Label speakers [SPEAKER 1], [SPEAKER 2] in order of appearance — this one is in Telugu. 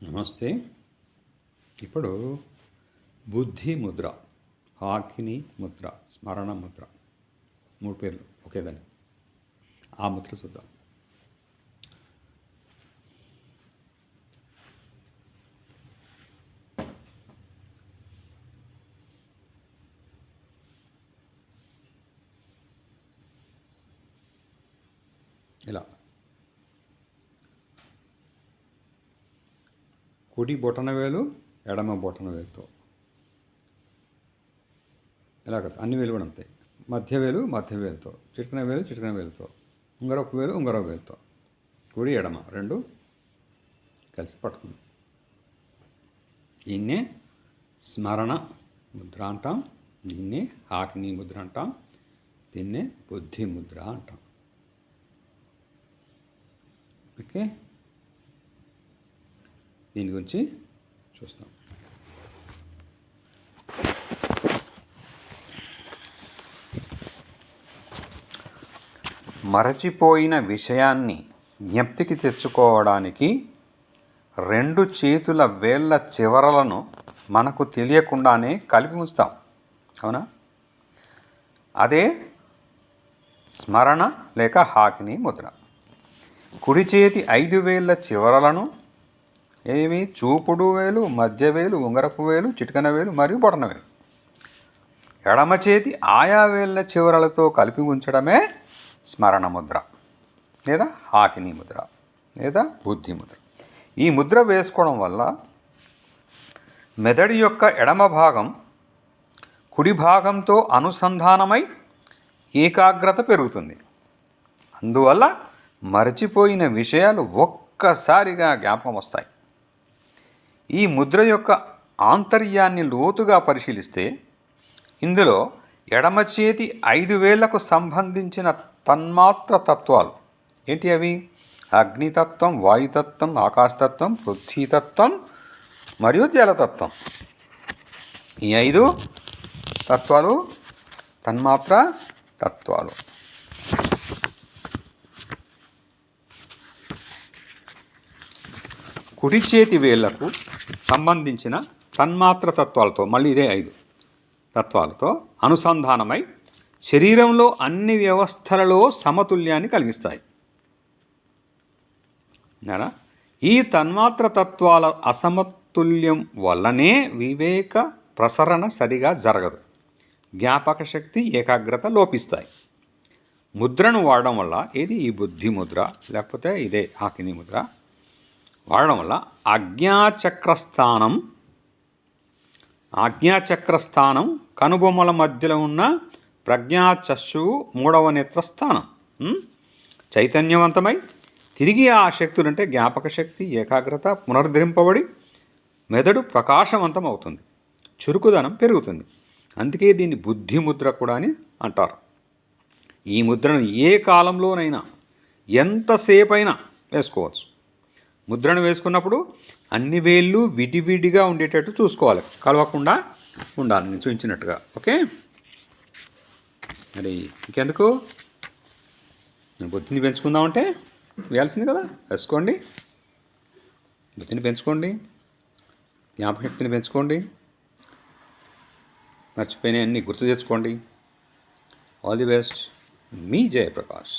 [SPEAKER 1] నమస్తే. ఇప్పుడు బుద్ధి ముద్ర, హాకిని ముద్ర, స్మరణ ముద్ర, 3 పేర్లు ఒకేదాన్ని. ఆ ముద్ర చూద్దాం. ఇలా కుడి బొటన వేలు ఎడమ బొటన వేలుతో, ఇలాగ అన్ని వేలు కూడా అంతే. మధ్య వేలుతో, చిటికన వేలుతో, ఉంగరపు వేలుతో, కుడి ఎడమ 2 కలిసి పట్టుకుంది. దీన్నే స్మరణ ముద్ర అంటాం, దీన్నే హాకిని ముద్ర అంటాం, దీన్నే బుద్ధి ముద్ర అంటాం. ఓకే, దీని గురించి చూస్తాం. మరచిపోయిన విషయాన్ని జ్ఞప్తికి తెచ్చుకోవడానికి 2 చేతుల వేళ్ళ చివరలను మనకు తెలియకుండానే కలిపి ఉంచుతాం, అవునా? అదే స్మరణ లేక హాకిని ముద్ర. కుడి చేతి 5 వేళ్ళ చివరలను చూపుడు వేలు, మధ్య వేలు, ఉంగరపు వేలు, చిటికన వేలు మరియు బొటన వేలు, ఎడమ చేతి ఆయా వేళ్ళ చివరలతో కలిపి ఉంచడమే స్మరణ ముద్ర లేదా హాకిని ముద్ర లేదా బుద్ధి ముద్ర. ఈ ముద్ర వేసుకోవడం వల్ల మెదడు యొక్క ఎడమ భాగం కుడి భాగంతో అనుసంధానమై ఏకాగ్రత పెరుగుతుంది. అందువల్ల మరచిపోయిన విషయాలు ఒక్కసారిగా జ్ఞాపకం వస్తాయి. ఈ ముద్ర యొక్క ఆంతర్యాన్ని లోతుగా పరిశీలిస్తే ఇందులో ఎడమ చేతి 5 వేళ్లకు సంబంధించిన తన్మాత్ర తత్వాలు ఏంటి? అవి అగ్నితత్వం, వాయుతత్వం, ఆకాశతత్వం, పృథ్వీతత్వం మరియు జలతత్వం. ఈ 5 తత్వాలు తన్మాత్ర తత్వాలు. కుడి చేతి వేళ్లకు సంబంధించిన తన్మాత్ర తత్వాలతో, మళ్ళీ ఇదే 5 తత్వాలతో అనుసంధానమై శరీరంలో అన్ని వ్యవస్థలలో సమతుల్యాన్ని కలిగిస్తాయి. ఈ తన్మాత్ర తత్వాల అసమతుల్యం వల్లనే వివేక ప్రసరణ సరిగా జరగదు, జ్ఞాపక శక్తి, ఏకాగ్రత లోపిస్తాయి. ముద్రను వాడడం వల్ల, ఏది ఈ బుద్ధి ముద్ర లేకపోతే ఇదే హాకిని ముద్ర వాడడం వల్ల ఆజ్ఞాచక్రస్థానం కనుబొమ్మల మధ్యలో ఉన్న ప్రజ్ఞాచక్షువు 3వ నేత్రస్థానం చైతన్యవంతమై తిరిగి ఆ శక్తులు అంటే జ్ఞాపక శక్తి, ఏకాగ్రత పునరుద్ధరింపబడి మెదడు ప్రకాశవంతం అవుతుంది, చురుకుదనం పెరుగుతుంది. అందుకే దీన్ని బుద్ధి ముద్ర కూడా అని అంటారు. ఈ ముద్రను ఏ కాలంలోనైనా ఎంతసేపైనా వేసుకోవచ్చు. ముద్రను వేసుకున్నప్పుడు అన్ని వేళ్ళు విడివిడిగా ఉండేటట్టు చూసుకోవాలి, కలవకుండా ఉండాలి నేను చూపించినట్టుగా. ఓకే, మరి ఇంకెందుకు, బుద్ధిని పెంచుకుందామంటే వేయాల్సింది కదా, వేసుకోండి. బుద్ధిని పెంచుకోండి, జ్ఞాపకశక్తిని పెంచుకోండి, మర్చిపోయిన అన్నీ గుర్తు తెచ్చుకోండి. All the best. Me Jayaprakash.